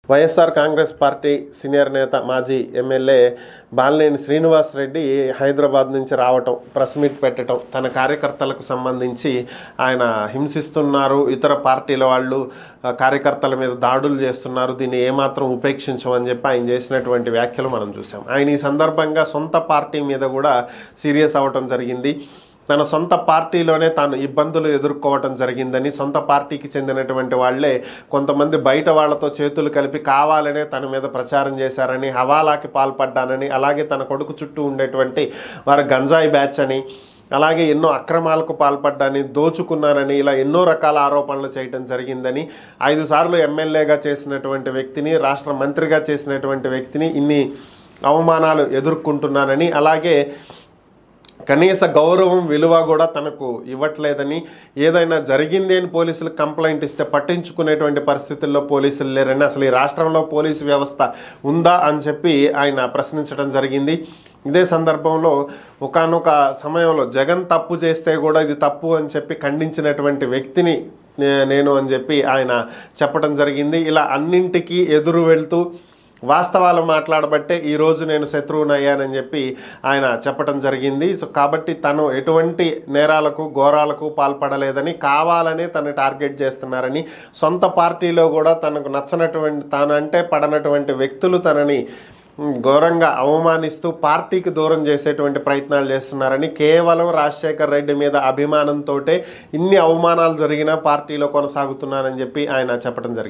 YSR Congress party senior నేత మాజీ MLA Balineni Srinivas Reddy Hyderabad నుంచి రావటం, ప్రెస్ మీట్ పెట్టడం, తన కార్యకర్తలకు సంబంధించి ఆయన హింసిస్తున్నారు, ఇతర పార్టీల వాళ్ళు కార్యకర్తల మీద దాడులు చేస్తున్నారు, దీన్ని ఏమాత్రం ఉపేక్షించమని చెప్పి ఆయన చేసినటువంటి వ్యాఖ్యలు మనం చూసాం. ఆయన ఈ సందర్భంగా సొంత పార్టీ మీద కూడా సీరియస్ అవ్వటం జరిగింది. తన సొంత పార్టీలోనే తాను ఇబ్బందులు ఎదుర్కోవటం జరిగిందని, సొంత పార్టీకి చెందినటువంటి వాళ్లే కొంతమంది బయట వాళ్లతో చేతులు కలిపి కావాలనే తన మీద ప్రచారం చేశారని, హవాలాకి పాల్పడ్డానని, అలాగే తన కొడుకు చుట్టూ ఉండేటువంటి వారి గంజాయి బ్యాచ్ అని, అలాగే ఎన్నో అక్రమాలకు పాల్పడ్డాని, దోచుకున్నానని, ఇలా ఎన్నో రకాల ఆరోపణలు చేయడం జరిగిందని, 5 సార్లు ఎమ్మెల్యేగా చేసినటువంటి వ్యక్తిని, రాష్ట్ర మంత్రిగా చేసినటువంటి వ్యక్తిని ఇన్ని అవమానాలు ఎదుర్కొంటున్నానని, అలాగే కనీస గౌరవం విలువ కూడా తనకు ఇవ్వట్లేదని, ఏదైనా జరిగింది అని పోలీసులకు కంప్లైంట్ ఇస్తే పట్టించుకునేటువంటి పరిస్థితుల్లో పోలీసులు లేరని, అసలు ఈ రాష్ట్రంలో పోలీసు వ్యవస్థ ఉందా అని చెప్పి ఆయన ప్రశ్నించడం జరిగింది. ఇదే సందర్భంలో ఒకానొక సమయంలో జగన్ తప్పు చేస్తే కూడా ఇది తప్పు అని చెప్పి ఖండించినటువంటి వ్యక్తిని నేను అని చెప్పి ఆయన చెప్పడం జరిగింది. ఇలా అన్నింటికీ ఎదురు వెళ్తూ వాస్తవాలు మాట్లాడబట్టే ఈరోజు నేను శత్రువునయ్యానని చెప్పి ఆయన చెప్పడం జరిగింది. సో కాబట్టి తను ఎటువంటి నేరాలకు ఘోరాలకు పాల్పడలేదని, కావాలనే తను టార్గెట్ చేస్తున్నారని, సొంత పార్టీలో కూడా తనకు నచ్చనటువంటి, తానంటే పడనటువంటి వ్యక్తులు తనని ఘోరంగా అవమానిస్తూ పార్టీకి దూరం చేసేటువంటి ప్రయత్నాలు చేస్తున్నారని, కేవలం రాజశేఖర్ రెడ్డి మీద అభిమానంతో ఇన్ని అవమానాలు జరిగినా పార్టీలో కొనసాగుతున్నానని చెప్పి ఆయన చెప్పడం జరిగింది.